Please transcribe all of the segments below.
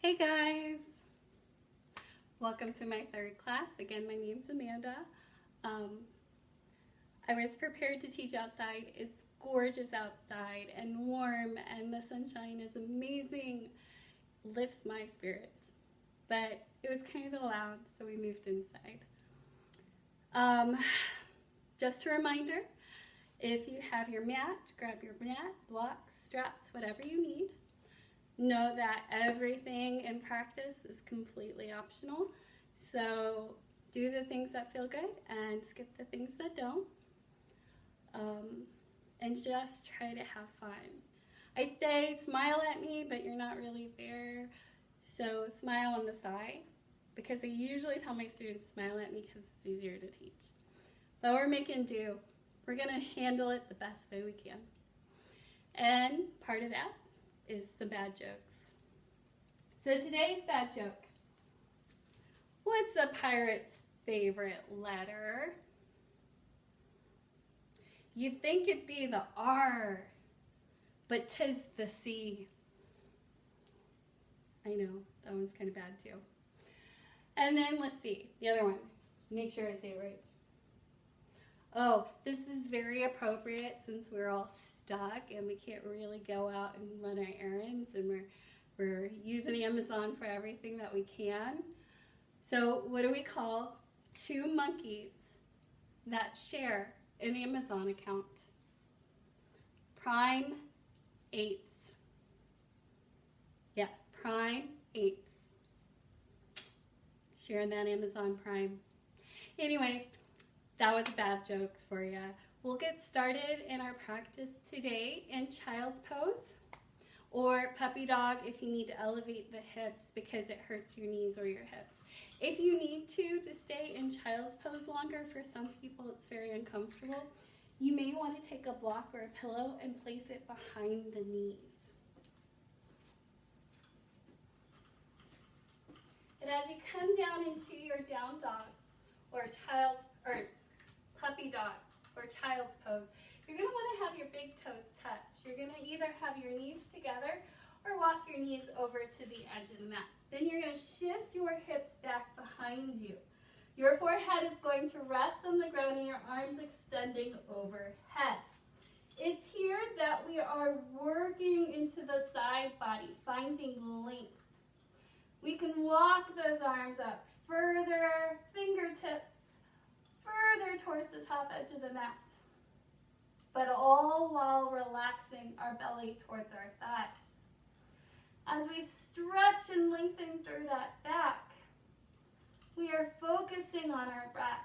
Hey guys! Welcome to my third class. Again, my name's Amanda. I was prepared to teach outside. It's gorgeous outside and warm and the sunshine is amazing. Lifts my spirits. But it was kind of loud, so we moved inside. Just a reminder, if you have your mat, grab your mat, blocks, straps, whatever you need. Know that everything in practice is completely optional. So do the things that feel good and skip the things that don't. And just try to have fun. I'd say smile at me, but you're not really there. So smile on the side, because I usually tell my students smile at me because it's easier to teach. But we're making do. We're going to handle it the best way we can. And part of that is the bad jokes. So today's bad joke. What's a pirate's favorite letter? You'd think it'd be the R, but 'tis the C. I know, that one's kind of bad too. And then let's see, the other one. Make sure I say it right. Oh, this is very appropriate since we're all stuck and we can't really go out and run our errands, and we're using Amazon for everything that we can. So what do we call two monkeys that share an Amazon account? Prime apes. Yeah, prime apes. Sharing that Amazon Prime. Anyways, that was bad jokes for you. We'll get started in our practice today in child's pose or puppy dog if you need to elevate the hips because it hurts your knees or your hips. If you need to stay in child's pose longer, for some people it's very uncomfortable, you may want to take a block or a pillow and place it behind the knees. And as you come down into your down dog or puppy dog or child's pose, you're going to want to have your big toes touch. You're going to either have your knees together or walk your knees over to the edge of the mat. Then you're going to shift your hips back behind you. Your forehead is going to rest on the ground and your arms extending overhead. It's here that we are working into the side body, finding length. We can walk those arms up further, fingertips further towards the top edge of the mat, but all while relaxing our belly towards our thighs. As we stretch and lengthen through that back, we are focusing on our breath,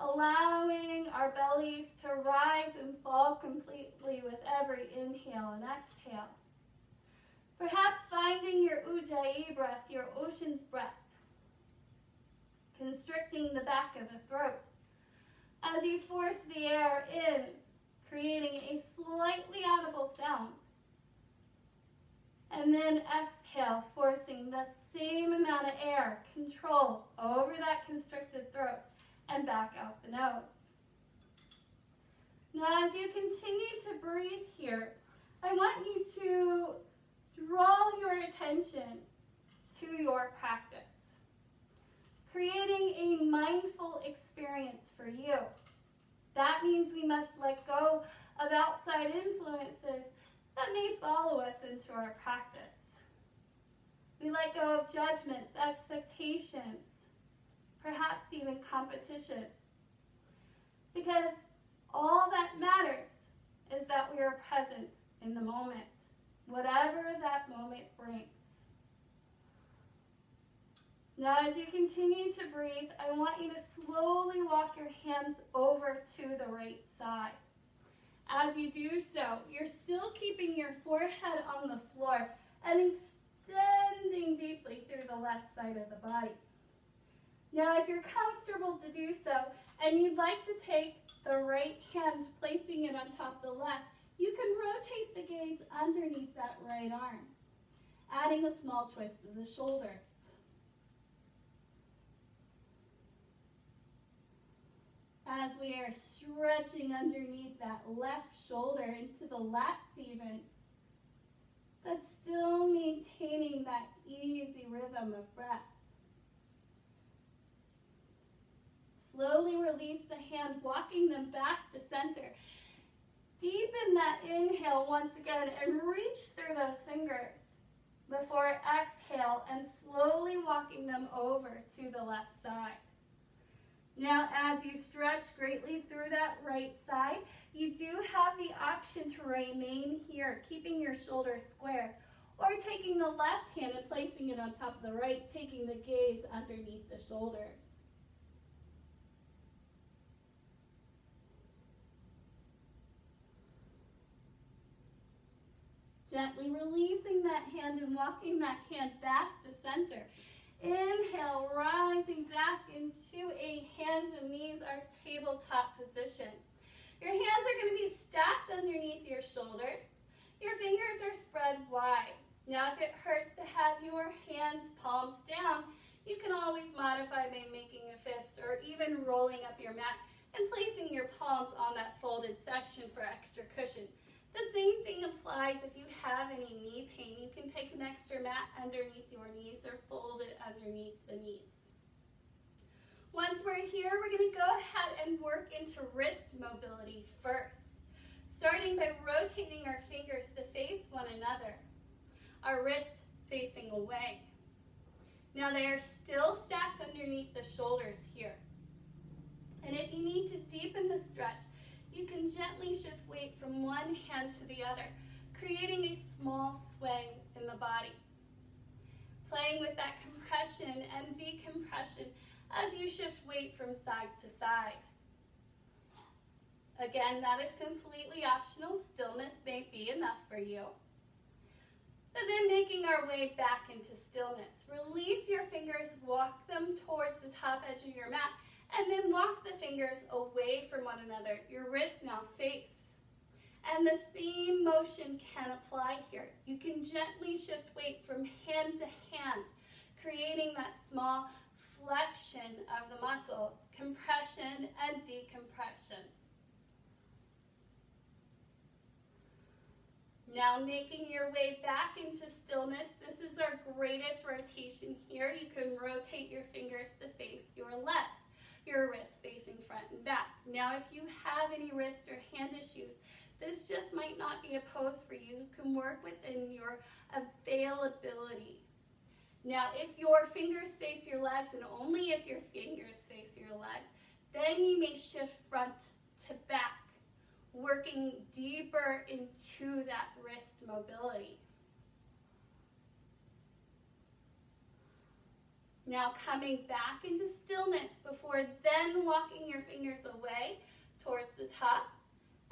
allowing our bellies to rise and fall completely with every inhale and exhale. Perhaps finding your Ujjayi breath, your ocean's breath, constricting the back of the throat as you force the air in, creating a slightly audible sound. And then exhale, forcing the same amount of air, control over that constricted throat and back out the nose. Now as you continue to breathe here, I want you to draw your attention to your practice, creating a mindful experience for you. That means we must let go of outside influences that may follow us into our practice. We let go of judgments, expectations, perhaps even competition. Because all that matters is that we are present in the moment, whatever that moment brings. Now as you continue to breathe, I want you to slowly walk your hands over to the right side. As you do so, you're still keeping your forehead on the floor and extending deeply through the left side of the body. Now if you're comfortable to do so, and you'd like to take the right hand, placing it on top of the left, you can rotate the gaze underneath that right arm, adding a small twist of the shoulders. As we are stretching underneath that left shoulder into the lats even, but still maintaining rhythm of breath. Slowly release the hand, walking them back to center. Deepen that inhale once again and reach through those fingers before exhale and slowly walking them over to the left side. Now, as you stretch greatly through that right side, you do have the option to remain here, keeping your shoulders square, or taking the left hand and placing it on top of the right, taking the gaze underneath the shoulders. Gently releasing that hand and walking that hand back to center. Inhale, rising back into a hands and knees or tabletop position. Your hands are going to be stacked underneath your shoulders. Your fingers are spread wide. Now, if it hurts to have your hands palms down, you can always modify by making a fist or even rolling up your mat and placing your palms on that folded section for extra cushion. The same thing applies if you have any knee pain. You can take an extra mat underneath your knees or fold it underneath the knees. Once we're here, we're going to go ahead and work into wrist mobility first, starting by rotating our fingers to face one another, our wrists facing away. Now they are still stacked underneath the shoulders here. And if you need to deepen the stretch, you can gently shift weight from one hand to the other, creating a small sway in the body. Playing with that compression and decompression as you shift weight from side to side. Again, that is completely optional. Stillness may be enough for you. But then making our way back into stillness. Release your fingers, walk them towards the top edge of your mat, and then walk the fingers away from one another. Your wrists now face. And the same motion can apply here. You can gently shift weight from hand to hand, creating that small flexion of the muscles, compression and decompression. Now making your way back into stillness. This is our greatest rotation here. You can rotate your fingers to face your legs, your wrists facing front and back. Now if you have any wrist or hand issues, this just might not be a pose for you. You can work within your availability. Now if your fingers face your legs, and only if your fingers face your legs, then you may shift front to back, working deeper into that wrist mobility. Now coming back into stillness before then walking your fingers away towards the top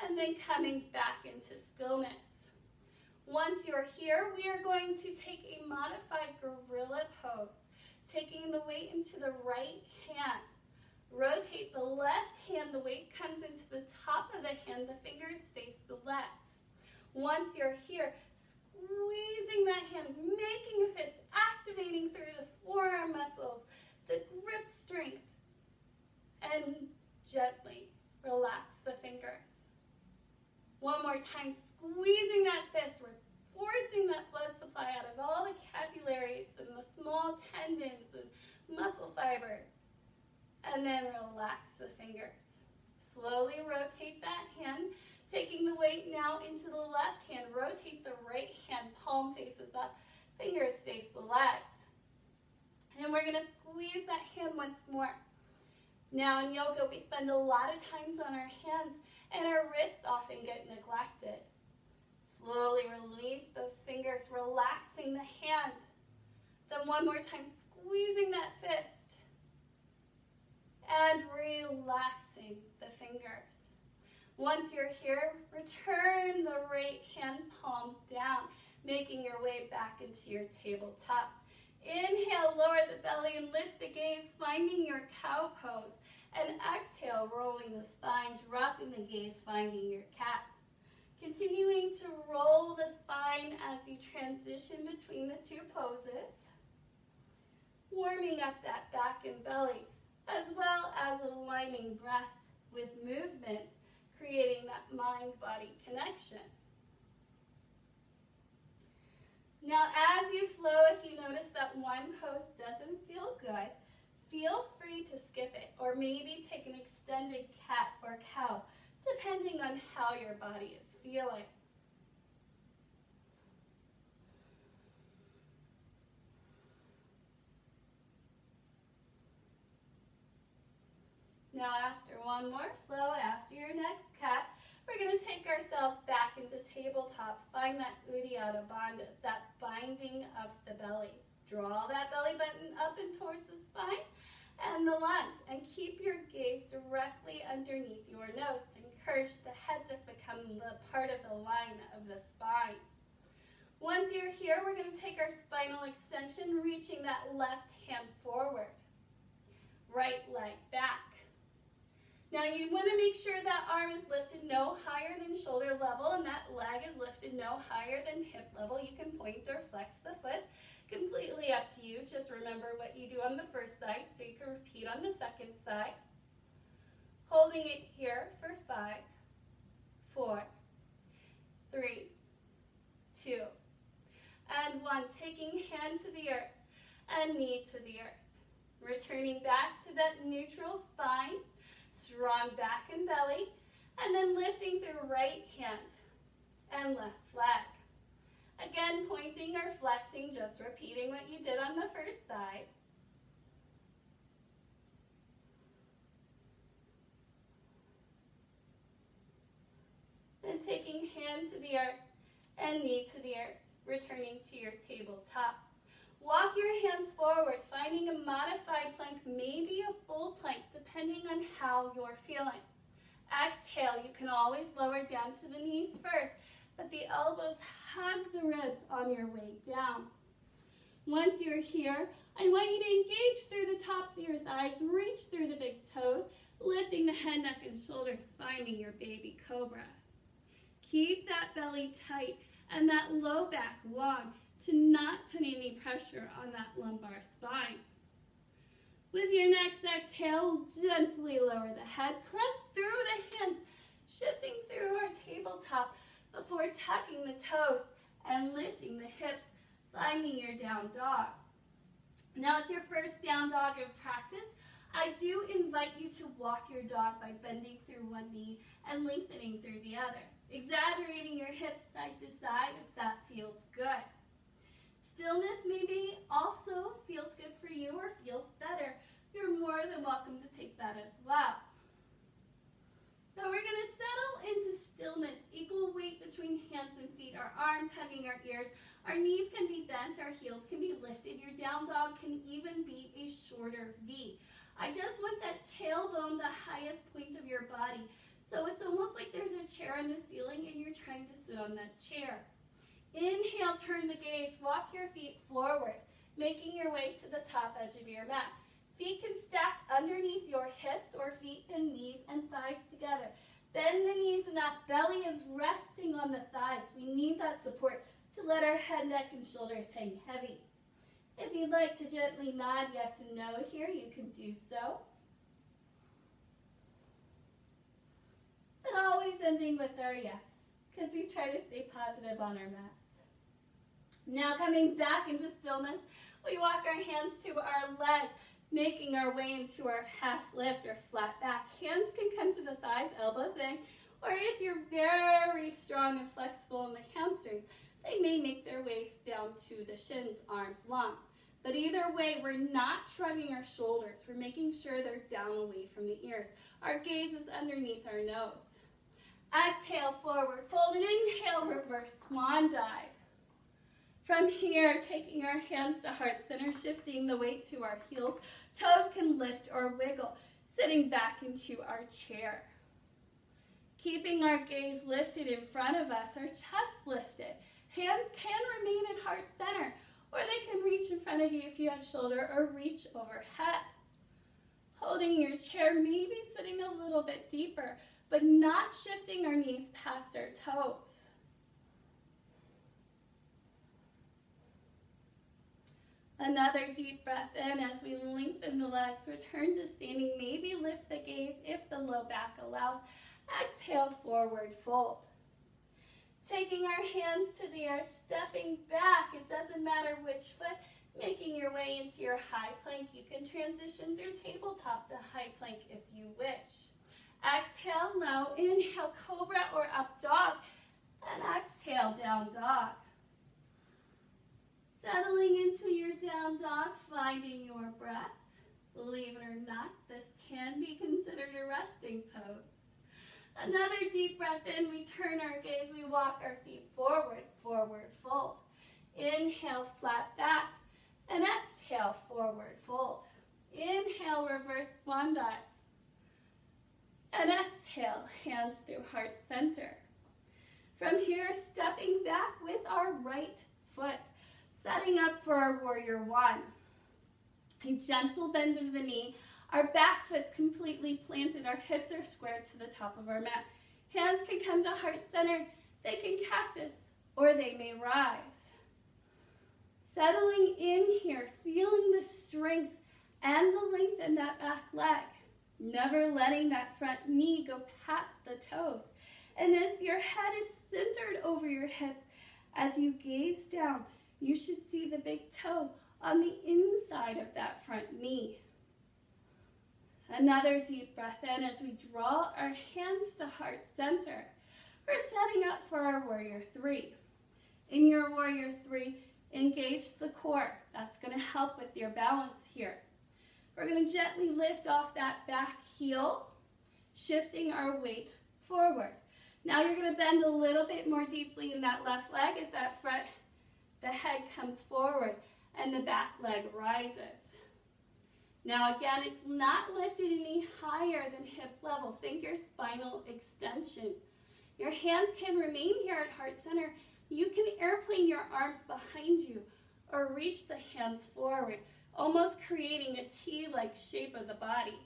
and then coming back into stillness. Once you're here, we are going to take a modified gorilla pose, taking the weight into the right hand. Rotate the left hand, the weight comes into the top of the hand, the fingers face the legs. Once you're here, squeezing that hand, making a fist, activating through the forearm muscles, the grip strength, and gently relax the fingers. One more time, squeezing that fist. We're forcing that blood supply out of all the capillaries and the small tendons and muscle fibers. And then relax the fingers. Slowly rotate that hand, taking the weight now into the left hand. Rotate the right hand, palm faces up, fingers face the legs. And we're going to squeeze that hand once more. Now in yoga, we spend a lot of times on our hands, and our wrists often get neglected. Slowly release those fingers, relaxing the hand. Then one more time, squeezing that fist. And relaxing the fingers. Once you're here, return the right hand palm down, making your way back into your tabletop. Inhale, lower the belly and lift the gaze, finding your cow pose. And exhale, rolling the spine, dropping the gaze, finding your cat. Continuing to roll the spine as you transition between the two poses. Warming up that back and belly, as well as aligning breath with movement, creating that mind-body connection. Now, as you flow, if you notice that one pose doesn't feel good, feel free to skip it or maybe take an extended cat or cow, depending on how your body is feeling. Now after one more flow, after your next cat, we're going to take ourselves back into tabletop. Find that Uddiyana Bandha, that binding of the belly. Draw that belly button up and towards the spine and the lungs, and keep your gaze directly underneath your nose to encourage the head to become the part of the line of the spine. Once you're here, we're going to take our spinal extension, reaching that left hand forward. Right leg back. Now you want to make sure that arm is lifted no higher than shoulder level and that leg is lifted no higher than hip level. You can point or flex the foot. Completely up to you. Just remember what you do on the first side so you can repeat on the second side. Holding it here for 5, 4, 3, 2, and 1. Taking hand to the earth and knee to the earth. Returning back to that neutral spine. Strong back and belly, and then lifting through right hand and left leg. Again, pointing or flexing, just repeating what you did on the first side. Then taking hand to the earth and knee to the earth, returning to your tabletop. Walk your hands forward, finding a modified plank, maybe a full plank, depending on how you're feeling. Exhale, you can always lower down to the knees first, but the elbows hug the ribs on your way down. Once you're here, I want you to engage through the tops of your thighs, reach through the big toes, lifting the head, neck, and shoulders, finding your baby cobra. Keep that belly tight and that low back long, to not put any pressure on that lumbar spine. With your next exhale, gently lower the head, press through the hands, shifting through our tabletop before tucking the toes and lifting the hips, finding your down dog. Now it's your first down dog in practice. I do invite you to walk your dog by bending through one knee and lengthening through the other, exaggerating your hips side to side if that feels good. Stillness maybe also feels good for you or feels better. You're more than welcome to take that as well. Now we're going to settle into stillness. Equal weight between hands and feet. Our arms hugging our ears. Our knees can be bent. Our heels can be lifted. Your down dog can even be a shorter V. I just want that tailbone the highest point of your body. So it's almost like there's a chair on the ceiling and you're trying to sit on that chair. Inhale, turn the gaze, walk your feet forward, making your way to the top edge of your mat. Feet can stack underneath your hips or feet and knees and thighs together. Bend the knees enough, belly is resting on the thighs. We need that support to let our head, neck, and shoulders hang heavy. If you'd like to gently nod yes and no here, you can do so. But always ending with our yes, because we try to stay positive on our mats. Now coming back into stillness, we walk our hands to our legs, making our way into our half lift or flat back. Hands can come to the thighs, elbows in, or if you're very strong and flexible in the hamstrings, they may make their way down to the shins, arms long. But either way, we're not shrugging our shoulders. We're making sure they're down away from the ears. Our gaze is underneath our nose. Exhale, forward fold, and inhale, reverse swan dive. From here, taking our hands to heart center, shifting the weight to our heels. Toes can lift or wiggle, sitting back into our chair. Keeping our gaze lifted in front of us, our chest lifted. Hands can remain at heart center, or they can reach in front of you if you have shoulder, or reach overhead. Holding your chair, maybe sitting a little bit deeper, but not shifting our knees past our toes. Another deep breath in as we lengthen the legs, return to standing, maybe lift the gaze if the low back allows. Exhale, forward fold. Taking our hands to the earth, stepping back. It doesn't matter matter which foot, making your way into your high plank. You can transition through tabletop to high plank if you wish. Exhale, low. Inhale, cobra or up dog. And exhale, down dog. Settling into your down dog, finding your breath. Believe it or not, this can be considered a resting pose. Another deep breath in, we turn our gaze, we walk our feet forward, forward fold. Inhale, flat back, and exhale, forward fold. Inhale, reverse swan dive. And exhale, hands through heart center. From here, stepping back with our right foot, setting up for our warrior one. A gentle bend of the knee. Our back foot's completely planted. Our hips are squared to the top of our mat. Hands can come to heart center. They can cactus, or they may rise. Settling in here, feeling the strength and the length in that back leg. Never letting that front knee go past the toes. And if your head is centered over your hips, as you gaze down, you should see the big toe on the inside of that front knee. Another deep breath in as we draw our hands to heart center. We're setting up for our warrior three. In your warrior three, engage the core. That's going to help with your balance here. We're going to gently lift off that back heel, shifting our weight forward. Now you're going to bend a little bit more deeply in that left leg as the head comes forward and the back leg rises. Now again, it's not lifted any higher than hip level. Think your spinal extension. Your hands can remain here at heart center. You can airplane your arms behind you or reach the hands forward, almost creating a T-like shape of the body.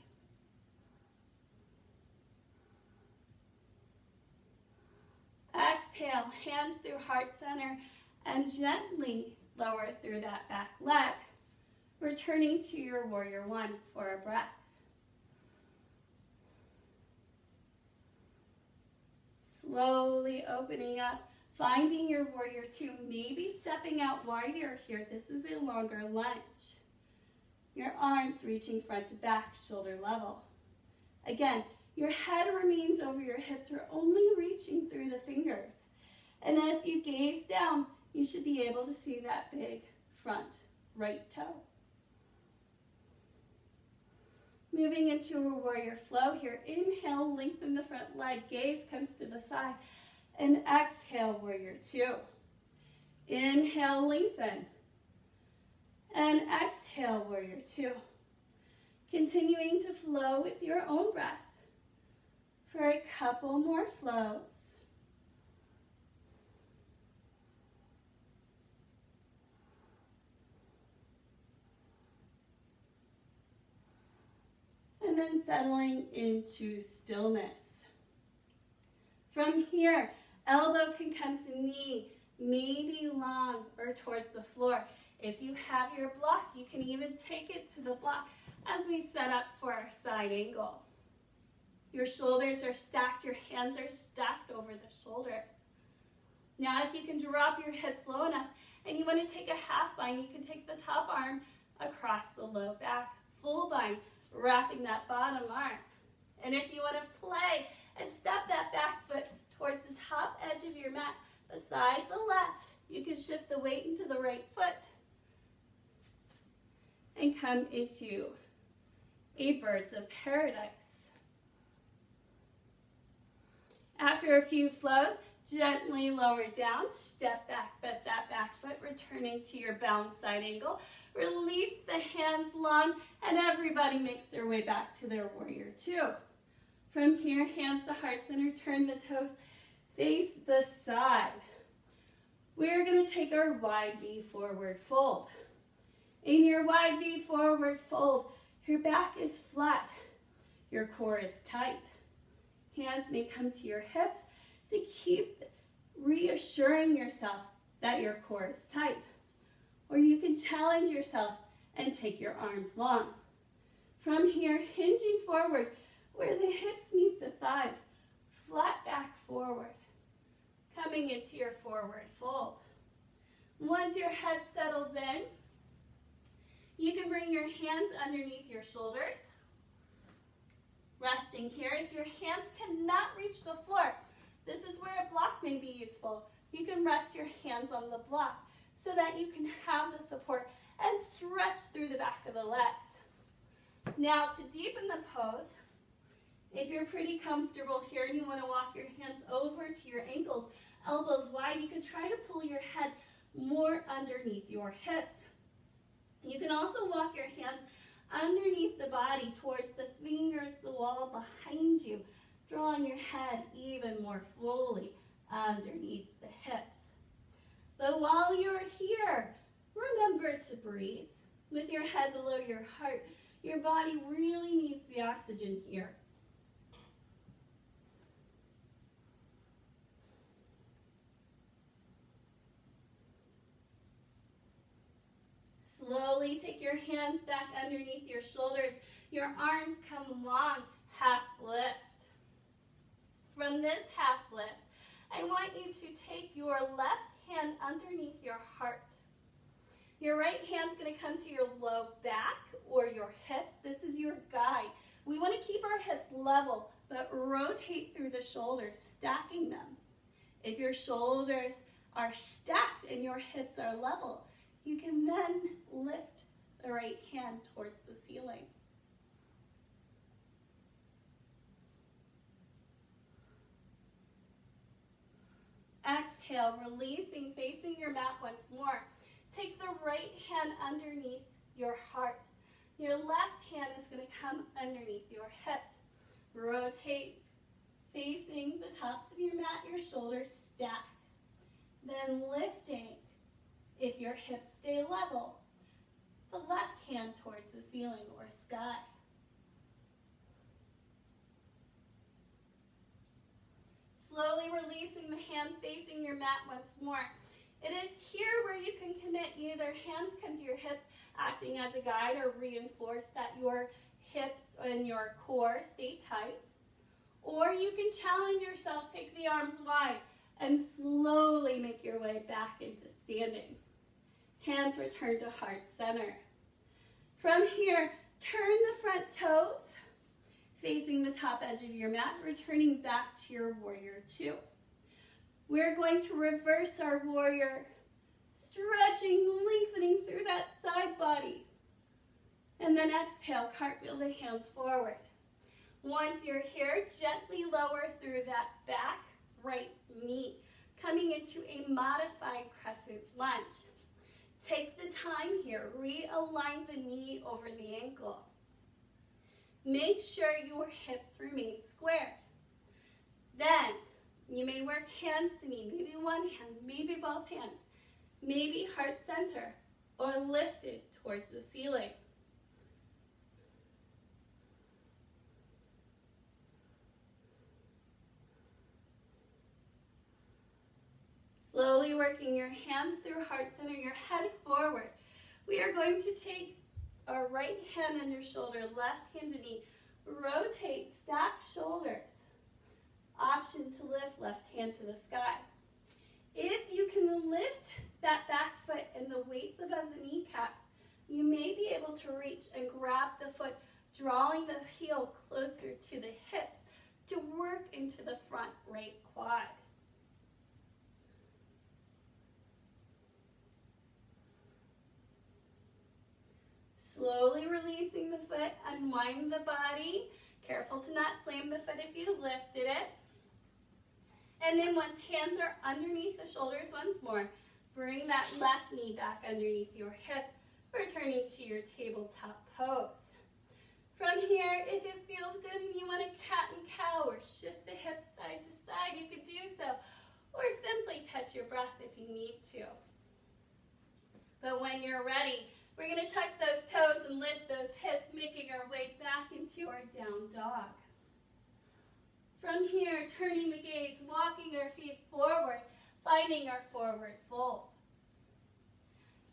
Exhale, hands through heart center, and gently lower through that back leg. Returning to your warrior one for a breath. Slowly opening up, finding your warrior two, maybe stepping out wider here. This is a longer lunge. Your arms reaching front to back, shoulder level. Again, your head remains over your hips. We're only reaching through the fingers. And if you gaze down, you should be able to see that big front right toe. Moving into a warrior flow here. Inhale, lengthen the front leg. Gaze comes to the side. And exhale, warrior two. Inhale, lengthen. And exhale, warrior two. Continuing to flow with your own breath for a couple more flows. And then settling into stillness. From here, elbow can come to knee, maybe long or towards the floor. If you have your block, you can even take it to the block as we set up for our side angle. Your shoulders are stacked, your hands are stacked over the shoulders. Now if you can drop your hips low enough and you want to take a half bind, you can take the top arm across the low back, full bind, wrapping that bottom arm. And if you want to play and step that back foot towards the top edge of your mat beside the left, you can shift the weight into the right foot and come into a birds of paradise. After a few flows, gently lower down, step back, bend that back foot, returning to your balanced side angle. Release the hands long, and everybody makes their way back to their warrior two. From here, hands to heart center, turn the toes, face the side. We're going to take our wide V forward fold. In your wide V forward fold, your back is flat, your core is tight. Hands may come to your hips to keep reassuring yourself that your core is tight. Or you can challenge yourself and take your arms long. From here, hinging forward where the hips meet the thighs, flat back forward, coming into your forward fold. Once your head settles You can bring your hands underneath your shoulders, resting here. If your hands cannot reach the floor, this is where a block may be useful. You can rest your hands on the block so that you can have the support and stretch through the back of the legs. Now, to deepen the pose, if you're pretty comfortable here and you want to walk your hands over to your ankles, elbows wide, you can try to pull your head more underneath your hips. You can also walk your hands underneath the body towards the fingers, the wall behind you, drawing your head even more fully underneath the hips. But while you're here, remember to breathe. With your head below your heart, your body really needs the oxygen here. Slowly take your hands back underneath your shoulders. Your arms come long, half lift. From this half lift, I want you to take your left hand underneath your heart. Your right hand's going to come to your low back or your hips. This is your guide. We want to keep our hips level, but rotate through the shoulders, stacking them. If your shoulders are stacked and your hips are level, you can then lift the right hand towards the ceiling. Exhale, releasing, facing your mat once more. Take the right hand underneath your heart. Your left hand is going to come underneath your hips. Rotate, facing the tops of your mat, your shoulders stack. Then lifting, if your hips stay level, the left hand towards the ceiling or sky. Slowly releasing the hand, facing your mat once more. It is here where you can commit. Either hands come to your hips, acting as a guide, or reinforce that your hips and your core stay tight. Or you can challenge yourself, take the arms wide, and slowly make your way back into standing. Hands return to heart center. From here, turn the front toes, facing the top edge of your mat, returning back to your warrior two. We're going to reverse our warrior, stretching, lengthening through that side body. And then exhale, cartwheel the hands forward. Once you're here, gently lower through that back right knee, coming into a modified crescent lunge. Take the time here, realign the knee over the ankle. Make sure your hips remain squared. Then, you may work hands to knee, maybe one hand, maybe both hands, maybe heart center, or lifted towards the ceiling. Slowly working your hands through heart center, your head forward. We are going to take our right hand under shoulder, left hand to knee. Rotate, stack shoulders. Option to lift, left hand to the sky. If you can lift that back foot and the weights above the kneecap, you may be able to reach and grab the foot, drawing the heel closer to the hips to work into the front right quad. Slowly releasing the foot, unwind the body. Careful to not slam the foot if you lifted it. And then once hands are underneath the shoulders once more, bring that left knee back underneath your hip, returning to your tabletop pose. From here, if it feels good and you want to cat and cow or shift the hips side to side, you could do so. Or simply catch your breath if you need to. But when you're ready, we're going to tuck those toes and lift those hips, making our way back into our down dog. From here, turning the gaze, walking our feet forward, finding our forward fold.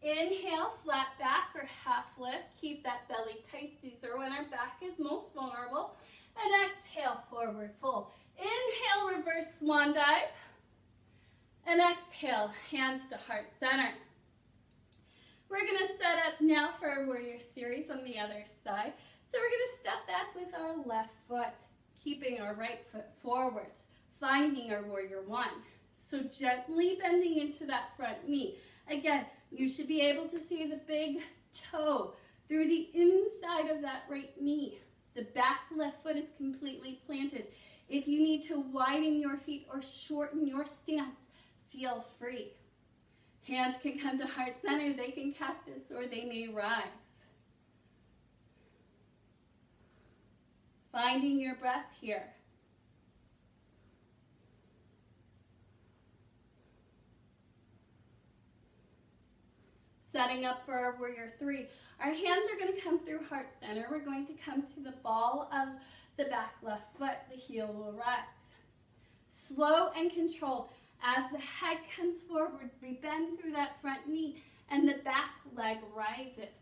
Inhale, flat back or half lift. Keep that belly tight. These are when our back is most vulnerable. And exhale, forward fold. Inhale, reverse swan dive. And exhale, hands to heart center. We're going to set up now for our warrior series on the other side. So we're going to step back with our left foot, keeping our right foot forward, finding our warrior one. So gently bending into that front knee. Again, you should be able to see the big toe through the inside of that right knee. The back left foot is completely planted. If you need to widen your feet or shorten your stance, feel free. Hands can come to heart center, they can cactus, or they may rise. Finding your breath here. Setting up for our warrior three. Our hands are going to come through heart center. We're going to come to the ball of the back left foot. The heel will rise. Slow and controlled. As the head comes forward, we bend through that front knee and the back leg rises.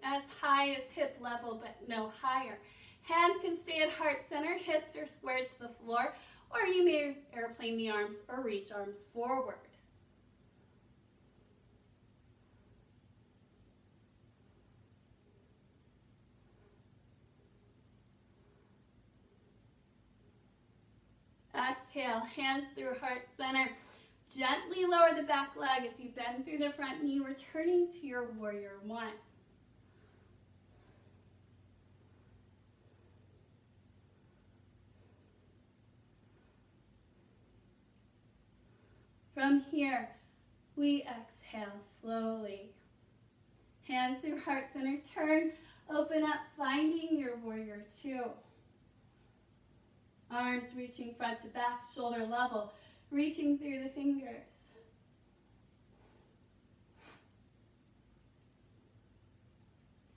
As high as hip level, but no higher. Hands can stay at heart center, hips are squared to the floor, or you may airplane the arms or reach arms forward. Exhale, hands through heart center. Gently lower the back leg as you bend through the front knee, returning to your warrior one. From here, we exhale slowly. Hands through heart center, turn, open up, finding your warrior two. Arms reaching front to back, shoulder level, reaching through the fingers.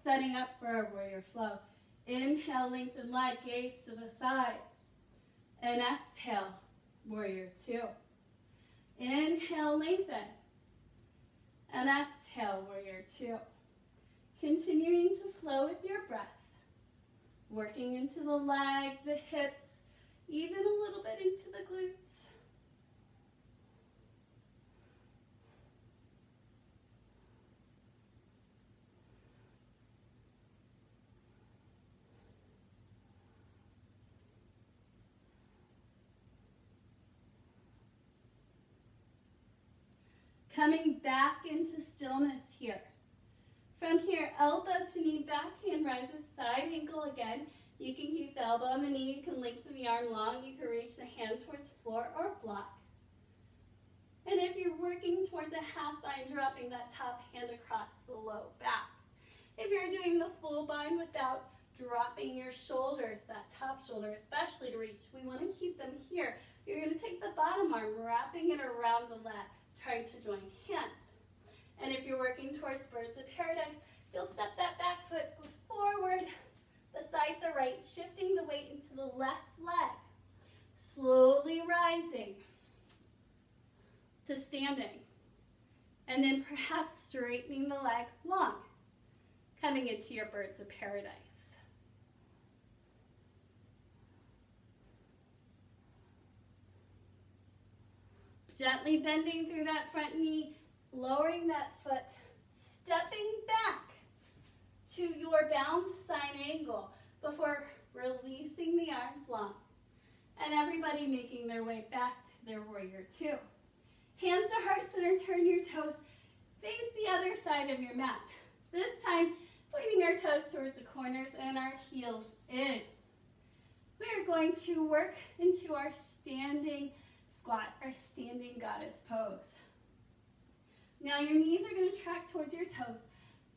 Setting up for our warrior flow. Inhale, lengthen leg, gaze to the side. And exhale, warrior two. Inhale, lengthen. And exhale, warrior two. Continuing to flow with your breath. Working into the leg, the hips, even a little bit into the glutes. Coming back into stillness here. From here, elbow to knee, back hand rises, side angle again. You can keep the elbow on the knee, you can lengthen the arm long, you can reach the hand towards floor or block. And if you're working towards a half bind, dropping that top hand across the low back. If you're doing the full bind without dropping your shoulders, that top shoulder especially to reach, we want to keep them here. You're going to take the bottom arm, wrapping it around the leg, trying to join hands. And if you're working towards birds of paradise, you'll step that back foot forward, beside the right, shifting the weight into the left leg. Slowly rising to standing. And then perhaps straightening the leg long, coming into your birds of paradise. Gently bending through that front knee, lowering that foot, stepping back to your balanced side angle before releasing the arms long. And everybody making their way back to their warrior two. Hands to heart center, turn your toes, face the other side of your mat. This time, pointing our toes towards the corners and our heels in. We are going to work into our standing squat, our standing goddess pose. Now your knees are going to track towards your toes,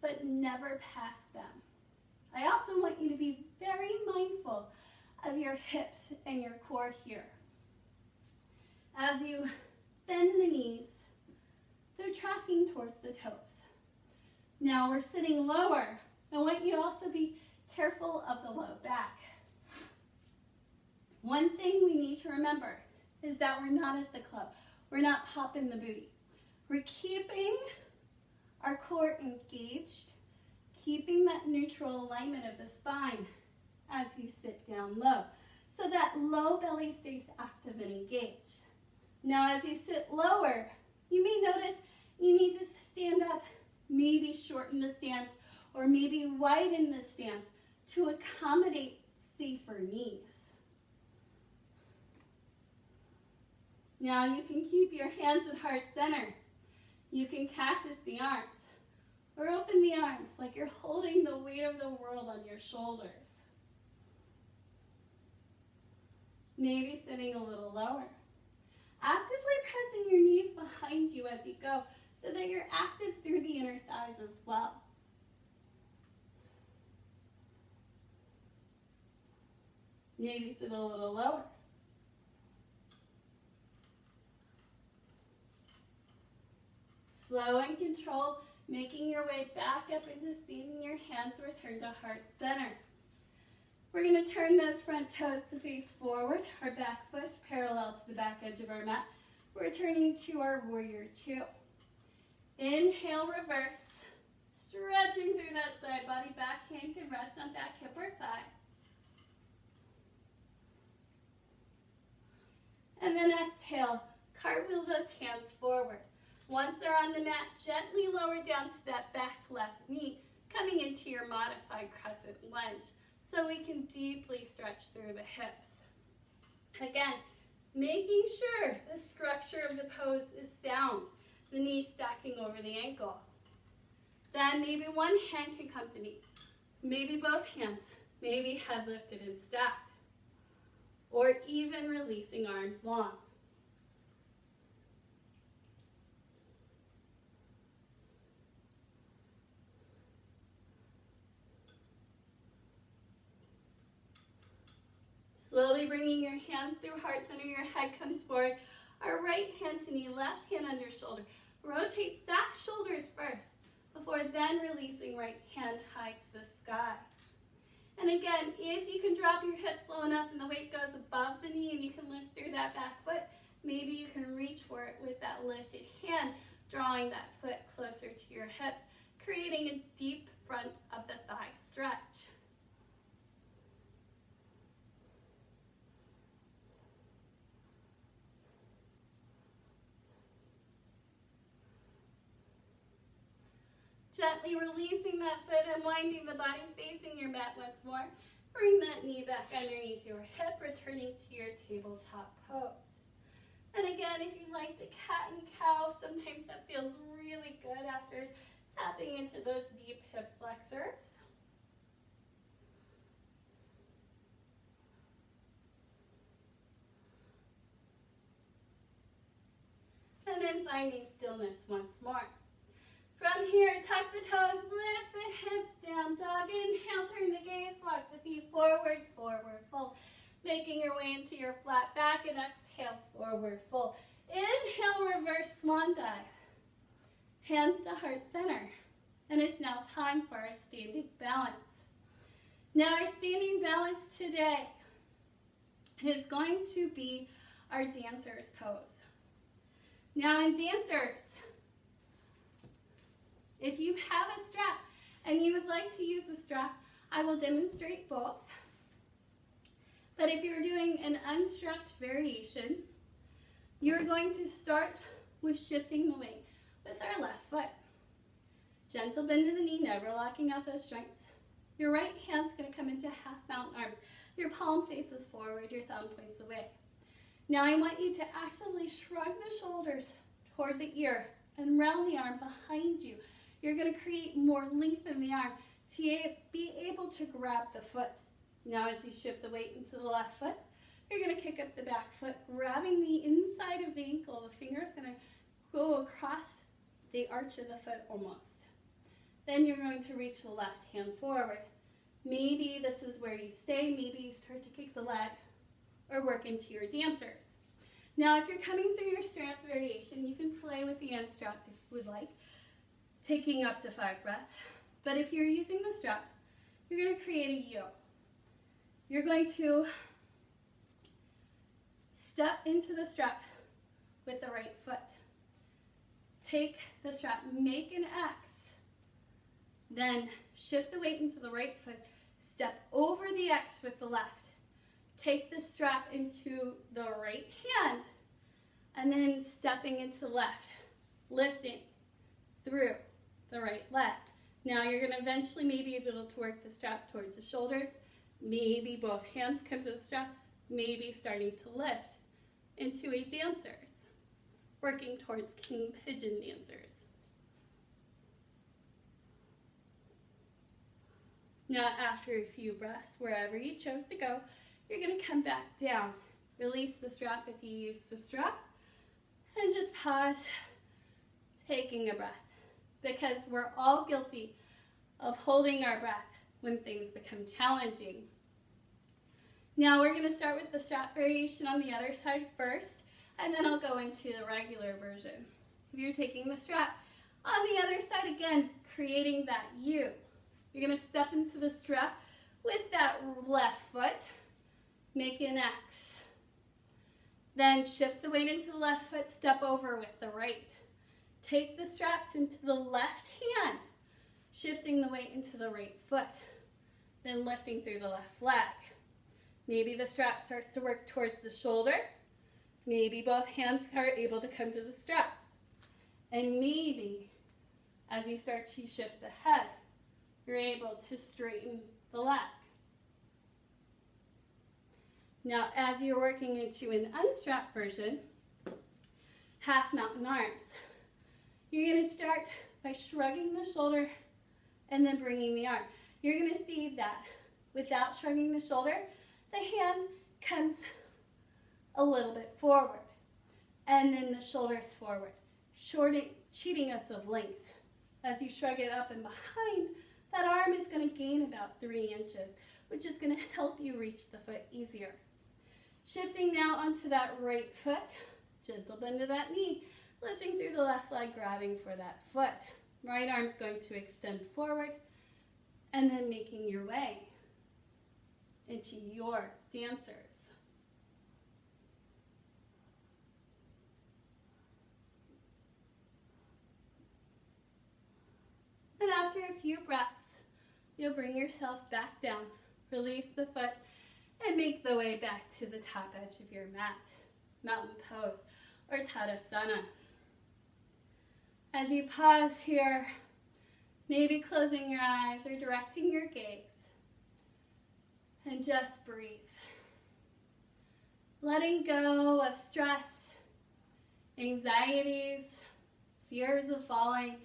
but never past them. I also want you to be very mindful of your hips and your core here. As you bend the knees, they're tracking towards the toes. Now we're sitting lower. I want you to also be careful of the low back. One thing we need to remember is that we're not at the club. We're not popping the booty. We're keeping our core engaged, keeping that neutral alignment of the spine as you sit down low, so that low belly stays active and engaged. Now as you sit lower, you may notice you need to stand up, maybe shorten the stance, or maybe widen the stance to accommodate safer knees. Now you can keep your hands at heart center. You can cactus the arms, or open the arms like you're holding the weight of the world on your shoulders. Maybe sitting a little lower. Actively pressing your knees behind you as you go so that you're active through the inner thighs as well. Maybe sit a little lower. Slow and controlled, making your way back up into standing. Your hands return to heart center. We're going to turn those front toes to face forward, our back foot parallel to the back edge of our mat. We're turning to our warrior two. Inhale, reverse, stretching through that side body. Back hand can rest on back hip or thigh. And then exhale, cartwheel those hands forward. Once they're on the mat, gently lower down to that back left knee, coming into your modified crescent lunge, so we can deeply stretch through the hips. Again, making sure the structure of the pose is sound, the knee stacking over the ankle. Then maybe one hand can come to knee, maybe both hands, maybe head lifted and stacked, or even releasing arms long. Slowly bringing your hands through heart center, your head comes forward. Our right hand to knee, left hand under shoulder. Rotate, stack shoulders first, before then releasing right hand high to the sky. And again, if you can drop your hips low enough and the weight goes above the knee and you can lift through that back foot, maybe you can reach for it with that lifted hand, drawing that foot closer to your hips, creating a deep front of the thigh stretch. Gently releasing that foot, unwinding the body, facing your mat once more. Bring that knee back underneath your hip, returning to your tabletop pose. And again, if you like to cat and cow, sometimes that feels really good after tapping into those deep hip flexors. And then finding stillness once more. From here, tuck the toes, lift the hips down, dog. Inhale, turn the gaze, walk the feet forward, forward fold. Making your way into your flat back, and exhale, forward fold. Inhale, reverse swan dive. Hands to heart center. And it's now time for our standing balance. Now our standing balance today is going to be our dancer's pose. Now in dancers, if you have a strap and you would like to use a strap, I will demonstrate both. But if you're doing an unstrapped variation, you're going to start with shifting the weight with our left foot. Gentle bend to the knee, never locking out those joints. Your right hand's going to come into half mountain arms. Your palm faces forward, your thumb points away. Now I want you to actively shrug the shoulders toward the ear and round the arm behind you. You're going to create more length in the arm to be able to grab the foot. Now as you shift the weight into the left foot, you're going to kick up the back foot, grabbing the inside of the ankle. The finger is going to go across the arch of the foot almost. Then you're going to reach the left hand forward. Maybe this is where you stay. Maybe you start to kick the leg or work into your dancers. Now if you're coming through your strap variation, you can play with the unstrapped if you would like, taking up to 5 breaths. But if you're using the strap, you're going to create a U. You're going to step into the strap with the right foot. Take the strap, make an X, then shift the weight into the right foot, step over the X with the left. Take the strap into the right hand, and then stepping into the left, lifting through the right leg. Now you're going to eventually maybe be able to work the strap towards the shoulders. Maybe both hands come to the strap. Maybe starting to lift into a dancers, working towards king pigeon dancers. Now after a few breaths, wherever you chose to go, you're going to come back down. Release the strap if you use the strap. And just pause, taking a breath. Because we're all guilty of holding our breath when things become challenging. Now we're going to start with the strap variation on the other side first, and then I'll go into the regular version. If you're taking the strap on the other side again, creating that U. You're going to step into the strap with that left foot, make an X. Then shift the weight into the left foot, step over with the right. Take the straps into the left hand, shifting the weight into the right foot, then lifting through the left leg. Maybe the strap starts to work towards the shoulder. Maybe both hands are able to come to the strap. And maybe as you start to shift the head, you're able to straighten the leg. Now, as you're working into an unstrapped version, half mountain arms. You're going to start by shrugging the shoulder and then bringing the arm. You're going to see that without shrugging the shoulder, the hand comes a little bit forward and then the shoulders forward, cheating us of length. As you shrug it up and behind, that arm is going to gain about 3 inches, which is going to help you reach the foot easier. Shifting now onto that right foot, gentle bend to that knee, lifting through the left leg, grabbing for that foot. Right arm's going to extend forward, and then making your way into your dancers. And after a few breaths, you'll bring yourself back down, release the foot, and make the way back to the top edge of your mat, mountain pose, or Tadasana. As you pause here, maybe closing your eyes or directing your gaze, and just breathe. Letting go of stress, anxieties, fears of falling,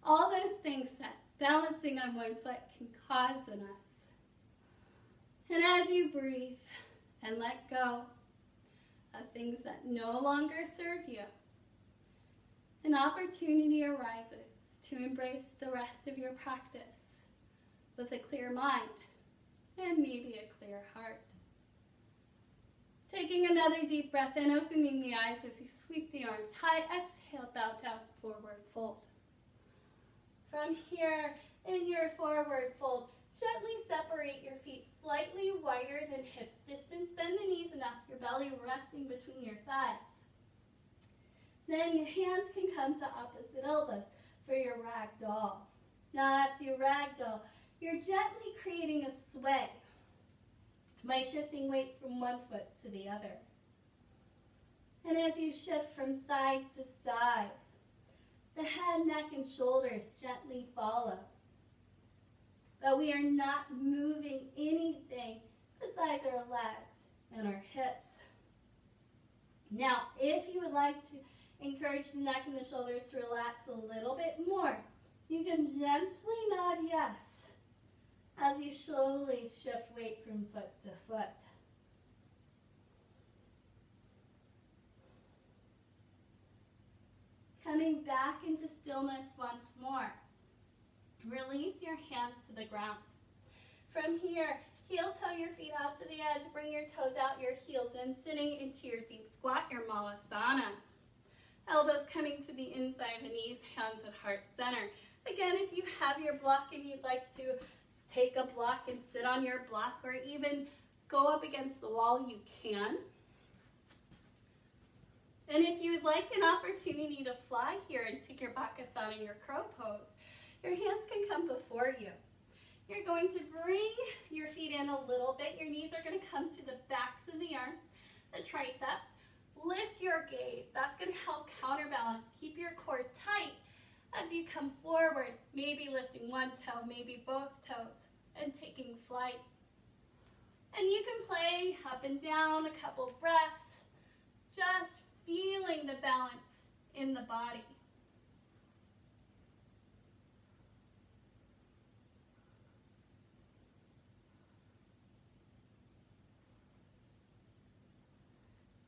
all those things that balancing on one foot can cause in us. And as you breathe and let go of things that no longer serve you, an opportunity arises to embrace the rest of your practice with a clear mind and maybe a clear heart. Taking another deep breath in, opening the eyes as you sweep the arms high. Exhale, bow down, forward fold. From here, in your forward fold, gently separate your feet slightly wider than hips distance. Bend the knees enough, your belly resting between your thighs. Then your hands can come to opposite elbows for your ragdoll. Now as you ragdoll, you're gently creating a sway by shifting weight from one foot to the other. And as you shift from side to side, the head, neck, and shoulders gently follow. But we are not moving anything besides our legs and our hips. Now, if you would like to encourage the neck and the shoulders to relax a little bit more, you can gently nod yes as you slowly shift weight from foot to foot. Coming back into stillness once more. Release your hands to the ground. From here, heel toe your feet out to the edge. Bring your toes out, your heels in, sitting into your deep squat, your Malasana. Elbows coming to the inside of the knees, hands at heart center. Again, if you have your block and you'd like to take a block and sit on your block or even go up against the wall, you can. And if you would like an opportunity to fly here and take your Bakasana, your crow pose, your hands can come before you. You're going to bring your feet in a little bit. Your knees are going to come to the backs of the arms, the triceps. Lift your gaze. That's going to help counterbalance. Keep your core tight As you come forward, maybe lifting one toe, maybe both toes, and taking flight. And you can play up and down a couple breaths, just feeling the balance in the body.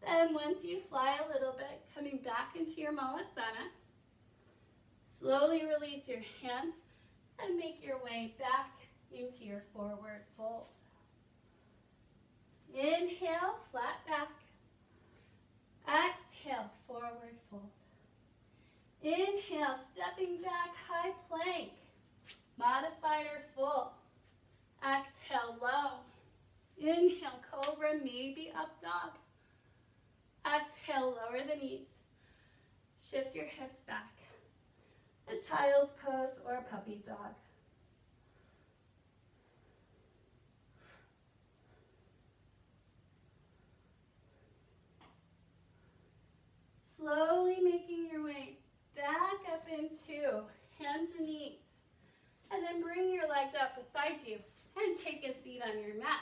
Then once you fly a little bit, coming back into your Malasana, slowly release your hands and make your way back into your forward fold. Inhale, flat back. Exhale, forward fold. Inhale, stepping back, high plank. Modified or full. Exhale, low. Inhale, cobra, maybe up dog. Exhale, lower the knees. Shift your hips back. A child's pose or puppy dog. Slowly making your way back up into hands and knees. And then bring your legs up beside you and take a seat on your mat,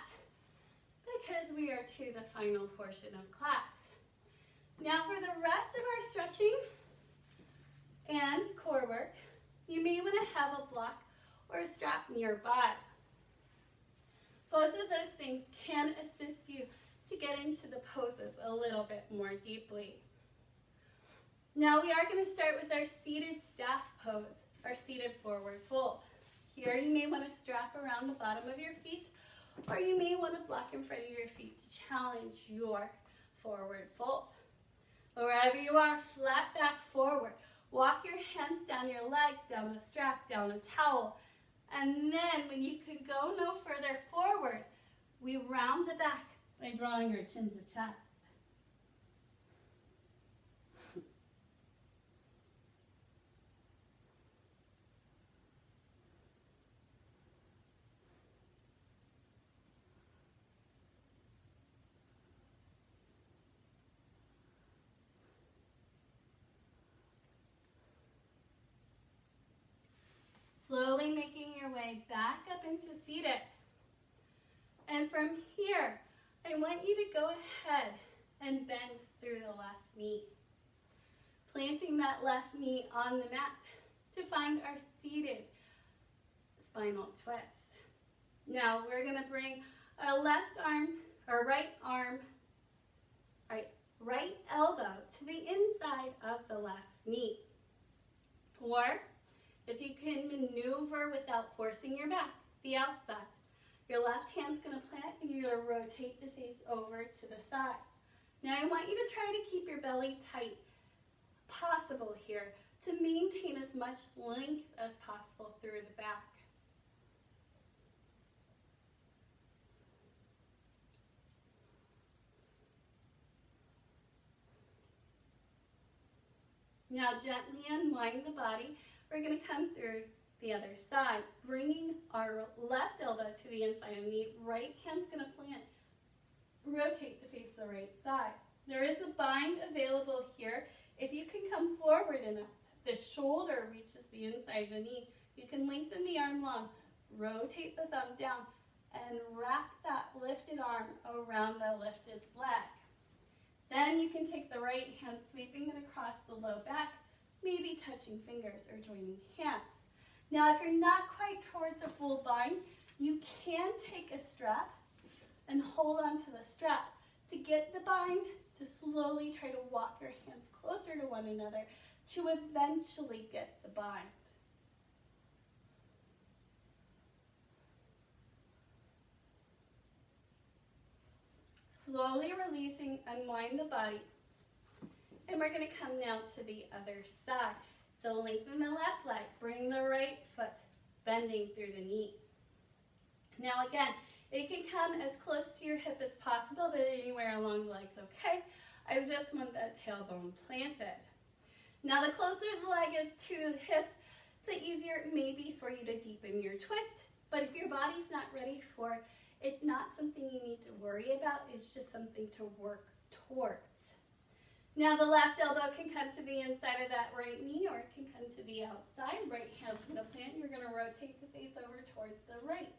because we are to the final portion of class. Now for the rest of our stretching and core work, you may want to have a block or a strap nearby. Both of those things can assist you to get into the poses a little bit more deeply. Now we are going to start with our seated staff pose, our seated forward fold. Here you may want to strap around the bottom of your feet, or you may want to block in front of your feet to challenge your forward fold. Wherever you are, flat back forward. Walk your hands down your legs, down the strap, down a towel. And then when you could go no further forward, we round the back by drawing your chin to chest. Slowly making your way back up into seated. And from here, I want you to go ahead and bend through the left knee. Planting that left knee on the mat to find our seated spinal twist. Now we're going to bring our left arm, our right elbow to the inside of the left knee. Or if you can maneuver without forcing your back, the outside. Your left hand's going to plant and you're going to rotate the face over to the side. Now I want you to try to keep your belly tight possible here to maintain as much length as possible through the back. Now gently unwind the body. We're going to come through the other side, bringing our left elbow to the inside of the knee. Right hand's going to plant. Rotate the face to the right side. There is a bind available here. If you can come forward enough, the shoulder reaches the inside of the knee. You can lengthen the arm long, rotate the thumb down, and wrap that lifted arm around the lifted leg. Then you can take the right hand, sweeping it across the low back, maybe touching fingers or joining hands. Now, if you're not quite towards a full bind, you can take a strap and hold on to the strap to get the bind, to slowly try to walk your hands closer to one another to eventually get the bind. Slowly releasing, unwind the body. And we're going to come now to the other side. So lengthen the left leg, bring the right foot, bending through the knee. Now again, it can come as close to your hip as possible, but anywhere along the leg's okay. I just want that tailbone planted. Now the closer the leg is to the hips, the easier it may be for you to deepen your twist. But if your body's not ready for it, it's not something you need to worry about. It's just something to work towards. Now the left elbow can come to the inside of that right knee, or it can come to the outside. Right hand's going to plant. You're going to rotate the face over towards the right.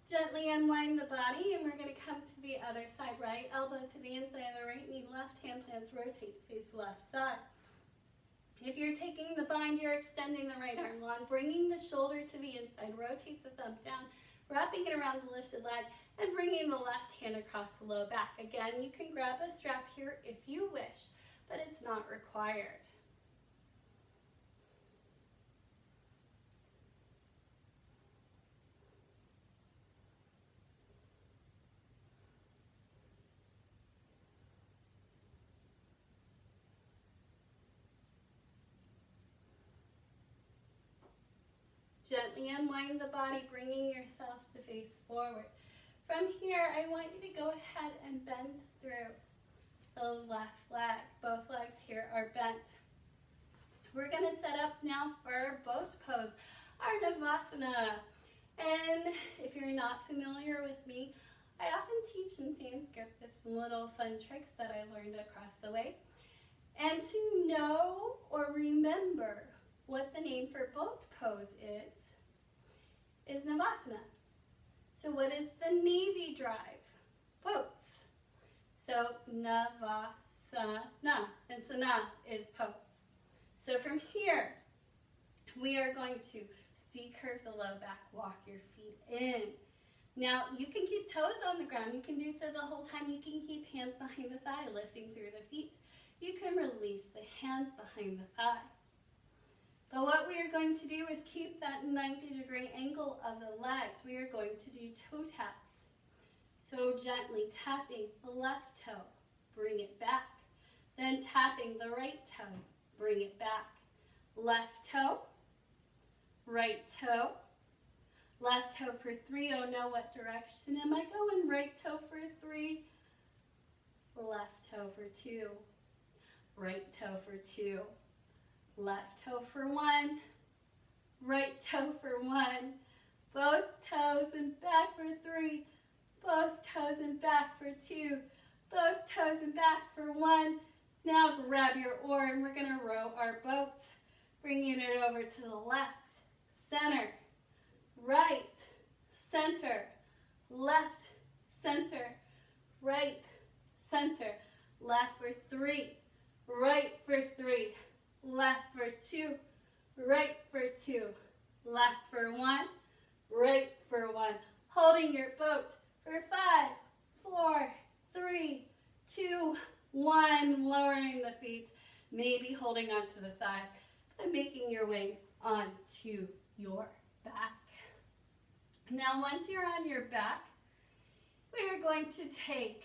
Gently unwind the body, and we're going to come to the other side. Right elbow to the inside of the right knee, left hand plants, rotate to face left side. If you're taking the bind, you're extending the right arm long, bringing the shoulder to the inside, rotate the thumb down, wrapping it around the lifted leg, and bringing the left hand across the low back. Again, you can grab a strap here if you wish, but it's not required. Gently unwind the body, bringing yourself to face forward. From here, I want you to go ahead and bend through the left leg. Both legs here are bent. We're going to set up now for our boat pose, our Navasana. And if you're not familiar with me, I often teach in Sanskrit with some little fun tricks that I learned across the way. And to know or remember what the name for boat pose is Navasana. So what is the Navy drive? Boats. So Navasana, and Sana is pose. So from here, we are going to C-curve the low back, walk your feet in. Now, you can keep toes on the ground. You can do so the whole time. You can keep hands behind the thigh, lifting through the feet. You can release the hands behind the thigh. But what we are going to do is keep that 90-degree angle of the legs. We are going to do toe taps. So gently tapping the left toe, bring it back. Then tapping the right toe, bring it back. Left toe, right toe, left toe for 3. Oh no, what direction am I going? Right toe for 3, left toe for 2, right toe for 2. Left toe for 1, right toe for 1, both toes and back for 3, both toes and back for 2, both toes and back for 1. Now grab your oar and we're going to row our boat, bringing it over to the left, center, right, center, left, center, right, center, left for 3, right for 3. Left for 2, right for 2, left for 1, right for 1. Holding your boat for 5, 4, 3, 2, 1. Lowering the feet, maybe holding onto the thigh, and making your way onto your back. Now, once you're on your back, we are going to take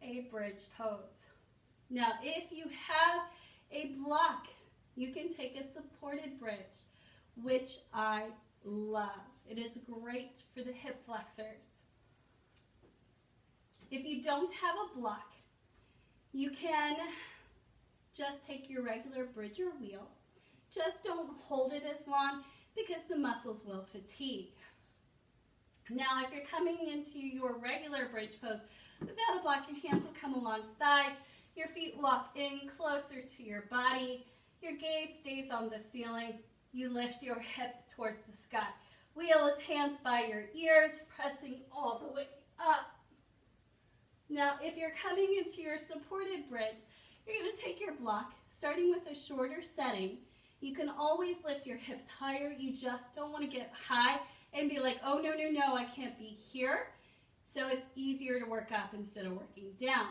a bridge pose. Now, if you have a block, you can take a supported bridge, which I love. It is great for the hip flexors. If you don't have a block, you can just take your regular bridge or wheel. Just don't hold it as long because the muscles will fatigue. Now, if you're coming into your regular bridge pose without a block, your hands will come alongside. Your feet walk in closer to your body. Your gaze stays on the ceiling. You lift your hips towards the sky. Wheel his hands by your ears, pressing all the way up. Now, if you're coming into your supported bridge, you're going to take your block, starting with a shorter setting. You can always lift your hips higher. You just don't want to get high and be like, oh, no, no, no, I can't be here. So it's easier to work up instead of working down.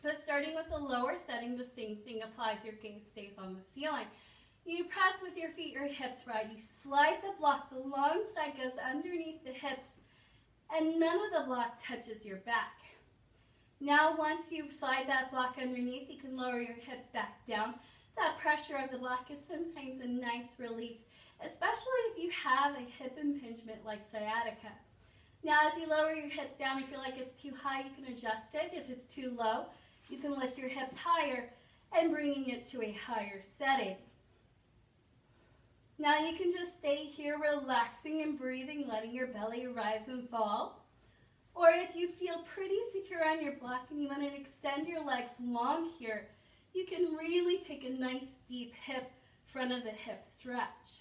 But starting with a lower setting, the same thing applies. Your gaze stays on the ceiling. You press with your feet, your hips right. You slide the block. The long side goes underneath the hips, and none of the block touches your back. Now, once you slide that block underneath, you can lower your hips back down. That pressure of the block is sometimes a nice release, especially if you have a hip impingement like sciatica. Now as you lower your hips down, if you feel like it's too high, you can adjust it. If it's too low, you can lift your hips higher and bringing it to a higher setting. Now you can just stay here relaxing and breathing, letting your belly rise and fall. Or if you feel pretty secure on your block and you want to extend your legs long here, you can really take a nice deep hip, front of the hip stretch.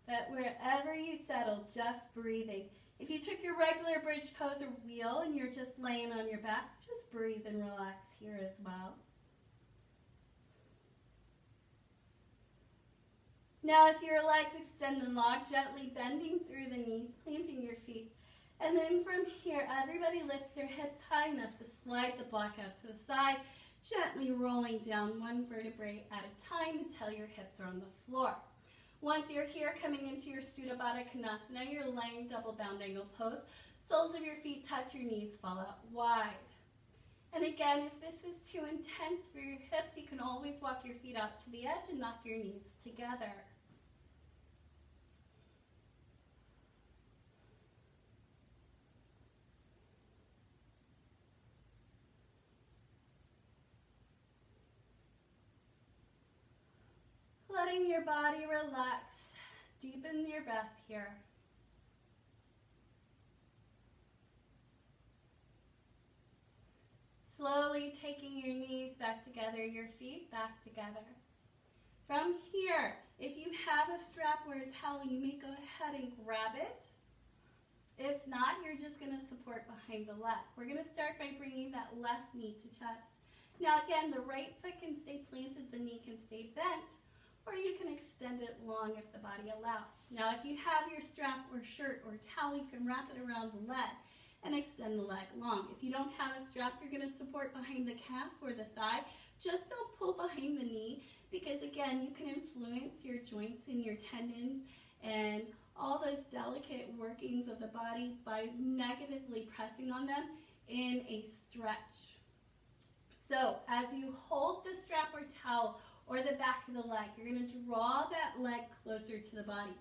But wherever you settle, just breathing. If you took your regular bridge pose or wheel and you're just laying on your back, just breathe and relax here as well. Now if your legs extend and log, gently bending through the knees, planting your feet. And then from here, everybody lift their hips high enough to slide the block out to the side, gently rolling down one vertebrae at a time until your hips are on the floor. Once you're here, coming into your Supta Baddha Konasana, you're laying double bound angle pose. Soles of your feet touch, your knees fall out wide. And again, if this is too intense for your hips, you can always walk your feet out to the edge and knock your knees together. Letting your body relax, deepen your breath here. Slowly taking your knees back together, your feet back together. From here, if you have a strap or a towel, you may go ahead and grab it. If not, you're just going to support behind the left. We're going to start by bringing that left knee to chest. Now again, the right foot can stay planted, the knee can stay bent, or you can extend it long if the body allows. Now if you have your strap or shirt or towel, you can wrap it around the leg and extend the leg long. If you don't have a strap, you're going to support behind the calf or the thigh. Just don't pull behind the knee, because again, you can influence your joints and your tendons and all those delicate workings of the body by negatively pressing on them in a stretch. So as you hold the strap or towel or the back of the leg, you're going to draw that leg closer to the body.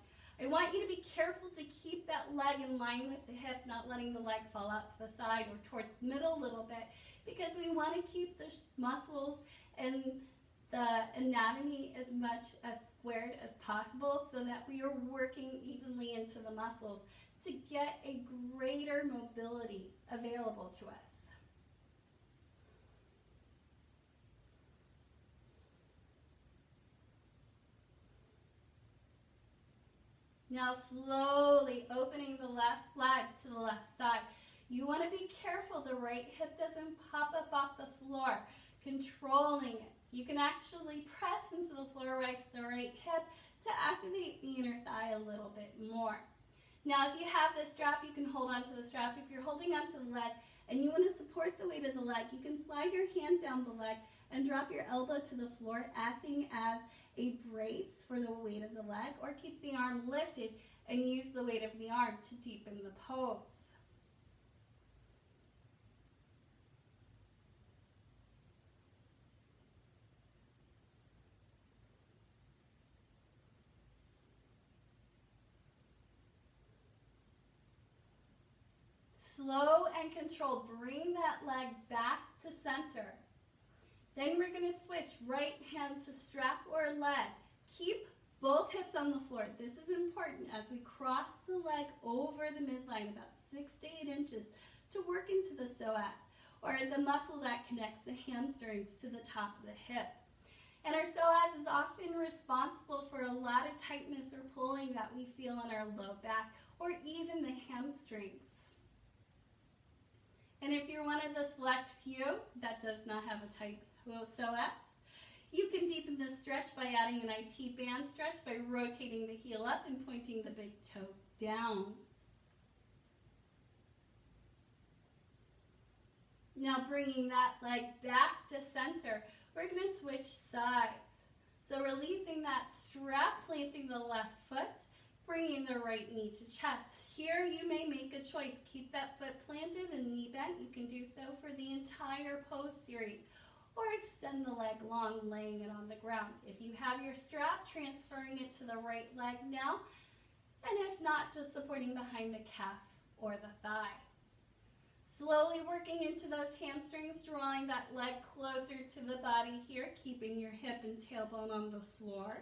I want you to be careful to keep that leg in line with the hip, not letting the leg fall out to the side or towards the middle a little bit, because we want to keep the muscles and the anatomy as much as squared as possible so that we are working evenly into the muscles to get a greater mobility available to us. Now slowly opening the left leg to the left side. You want to be careful the right hip doesn't pop up off the floor, controlling it. You can actually press into the floor with the right hip to activate the inner thigh a little bit more. Now if you have the strap, you can hold onto the strap. If you're holding onto the leg and you want to support the weight of the leg, you can slide your hand down the leg and drop your elbow to the floor, acting as a brace for the weight of the leg, or keep the arm lifted and use the weight of the arm to deepen the pose. Slow and controlled, bring that leg back to center. Then we're going to switch right hand to strap or leg. Keep both hips on the floor. This is important as we cross the leg over the midline about 6 to 8 inches to work into the psoas, or the muscle that connects the hamstrings to the top of the hip. And our psoas is often responsible for a lot of tightness or pulling that we feel in our low back or even the hamstrings. And if you're one of the select few that does not have a tight psoas, you can deepen this stretch by adding an IT band stretch by rotating the heel up and pointing the big toe down. Now bringing that leg back to center, we're going to switch sides. So releasing that strap, planting the left foot, bringing the right knee to chest. Here you may make a choice. Keep that foot planted and knee bent. You can do so for the entire pose series. or extend the leg long, laying it on the ground. If you have your strap, transferring it to the right leg now, and if not, just supporting behind the calf or the thigh. Slowly working into those hamstrings, drawing that leg closer to the body here, keeping your hip and tailbone on the floor.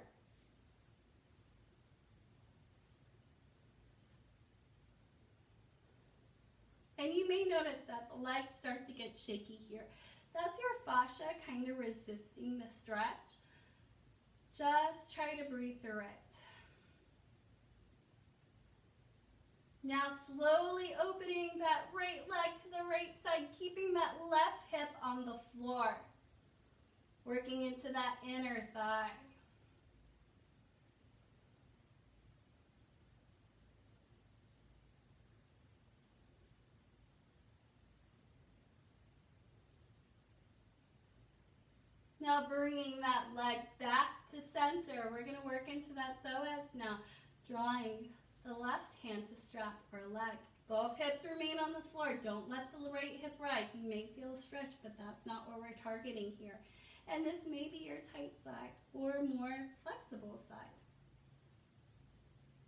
And you may notice that the legs start to get shaky here. That's your fascia kind of resisting the stretch. Just try to breathe through it. Now slowly opening that right leg to the right side, keeping that left hip on the floor. Working into that inner thigh. Now bringing that leg back to center. We're going to work into that psoas now. Drawing the left hand to strap or leg. Both hips remain on the floor. Don't let the right hip rise. You may feel a stretch, but that's not what we're targeting here. And this may be your tight side or more flexible side.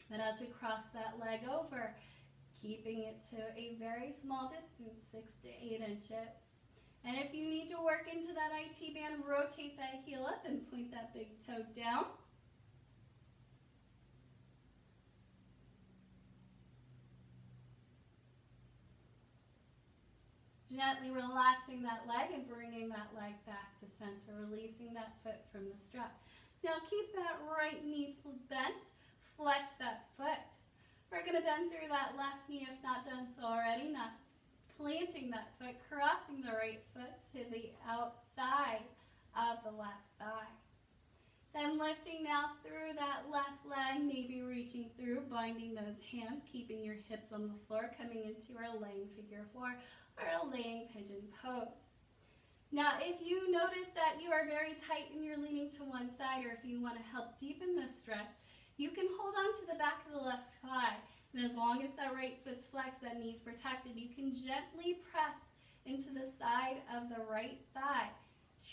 But as we cross that leg over, keeping it to a very small distance, 6 to 8 inches. And if you need to work into that IT band, rotate that heel up and point that big toe down. Gently relaxing that leg and bringing that leg back to center, releasing that foot from the strap. Now keep that right knee bent, flex that foot. We're going to bend through that left knee if not done so already, not planting that foot, crossing the right foot to the outside of the left thigh. Then lifting now through that left leg, maybe reaching through, binding those hands, keeping your hips on the floor, coming into our laying figure 4 or a laying pigeon pose. Now, if you notice that you are very tight and you're leaning to one side, or if you want to help deepen this stretch, you can hold on to the back of the left thigh. And as long as that right foot's flexed, that knee's protected, you can gently press into the side of the right thigh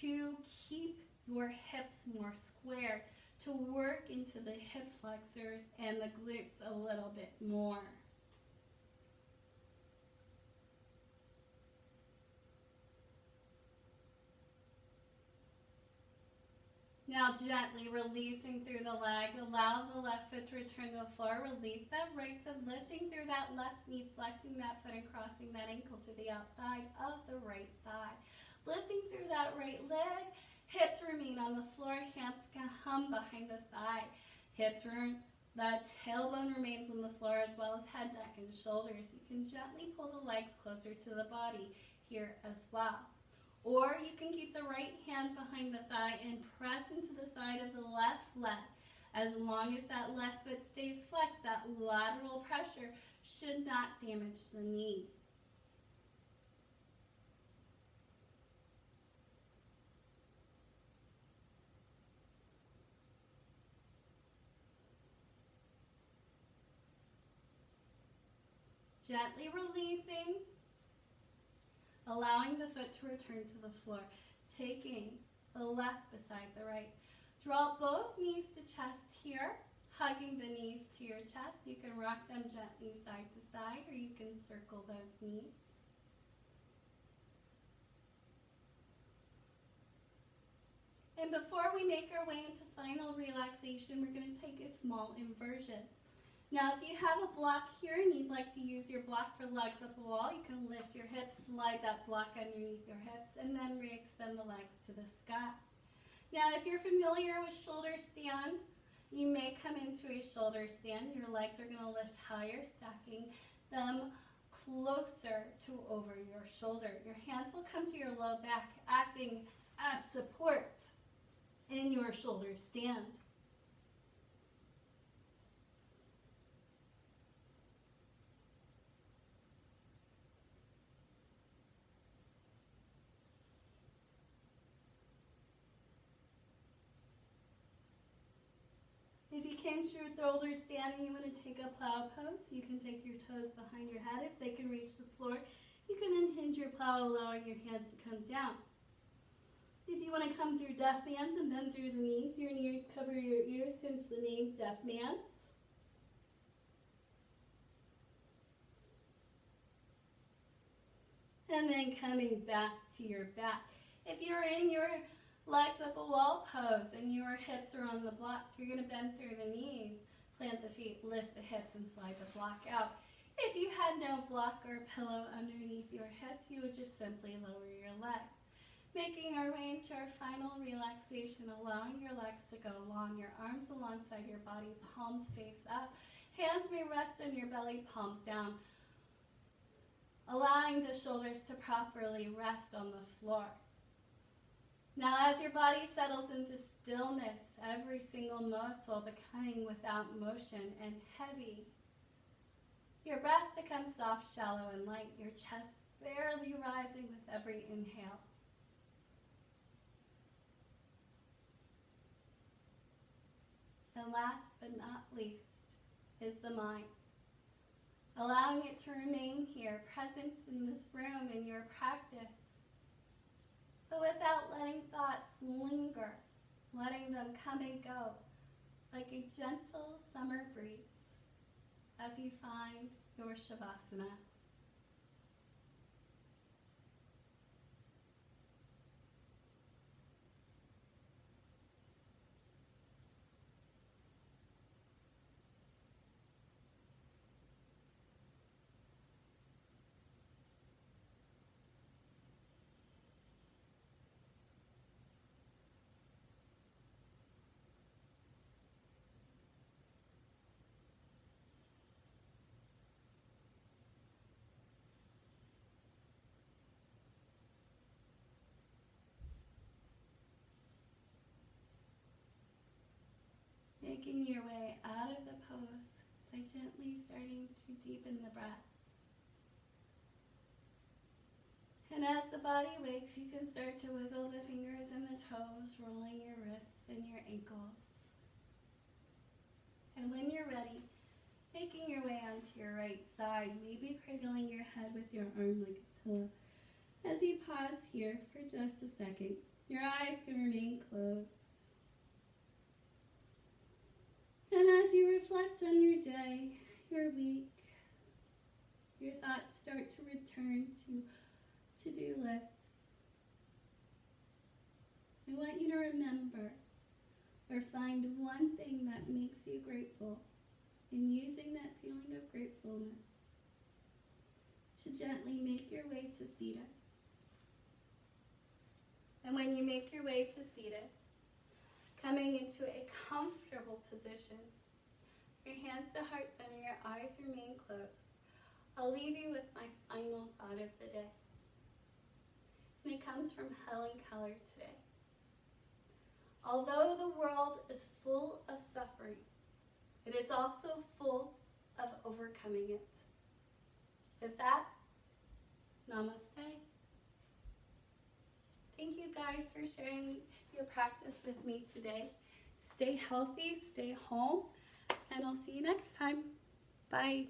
to keep your hips more squared, to work into the hip flexors and the glutes a little bit more. Now gently releasing through the leg, allow the left foot to return to the floor, release that right foot, lifting through that left knee, flexing that foot and crossing that ankle to the outside of the right thigh. Lifting through that right leg, hips remain on the floor, hands come behind the thigh. The tailbone remains on the floor as well as head, neck, and shoulders. You can gently pull the legs closer to the body here as well. Or you can keep the right hand behind the thigh and press into the side of the left leg. As long as that left foot stays flexed, that lateral pressure should not damage the knee. Gently releasing, allowing the foot to return to the floor, taking the left beside the right. Draw both knees to chest here, hugging the knees to your chest. You can rock them gently side to side, or you can circle those knees. And before we make our way into final relaxation, we're going to take a small inversion. Now, if you have a block here and you'd like to use your block for legs up the wall, you can lift your hips, slide that block underneath your hips, and then re-extend the legs to the sky. Now, if you're familiar with shoulder stand, you may come into a shoulder stand. Your legs are going to lift higher, stacking them closer to over your shoulder. Your hands will come to your low back, acting as support in your shoulder stand. If you came to your shoulder stand and you want to take a plow pose, you can take your toes behind your head. If they can reach the floor, you can unhinge your plow, allowing your hands to come down. If you want to come through deaf man's and then through the knees, your knees cover your ears, hence the name deaf man's. And then coming back to your back. If you're in your legs up a wall pose and your hips are on the block, you're going to bend through the knees, plant the feet, lift the hips, and slide the block out. If you had no block or pillow underneath your hips, you would just simply lower your legs. Making our way into our final relaxation, allowing your legs to go long, your arms alongside your body, palms face up. Hands may rest on your belly, palms down. Allowing the shoulders to properly rest on the floor. Now as your body settles into stillness, every single muscle becoming without motion and heavy, your breath becomes soft, shallow, and light, your chest barely rising with every inhale. And last but not least is the mind. Allowing it to remain here, present in this room in your practice, but without letting thoughts linger, letting them come and go like a gentle summer breeze as you find your Shavasana. Making your way out of the pose by gently starting to deepen the breath. And as the body wakes, you can start to wiggle the fingers and the toes, rolling your wrists and your ankles. And when you're ready, making your way onto your right side, maybe cradling your head with your arm like a pillow. As you pause here for just a second, your eyes can remain closed. And as you reflect on your day, your week, your thoughts start to return to to-do lists. I want you to remember or find one thing that makes you grateful, and using that feeling of gratefulness to gently make your way to seated. And when you make your way to seated, coming into a comfortable position, your hands to heart center, your eyes remain closed. I'll leave you with my final thought of the day. And it comes from Helen Keller today. Although the world is full of suffering, it is also full of overcoming it. With that, namaste. Thank you guys for sharing your practice with me today. Stay healthy, stay home, and I'll see you next time. Bye.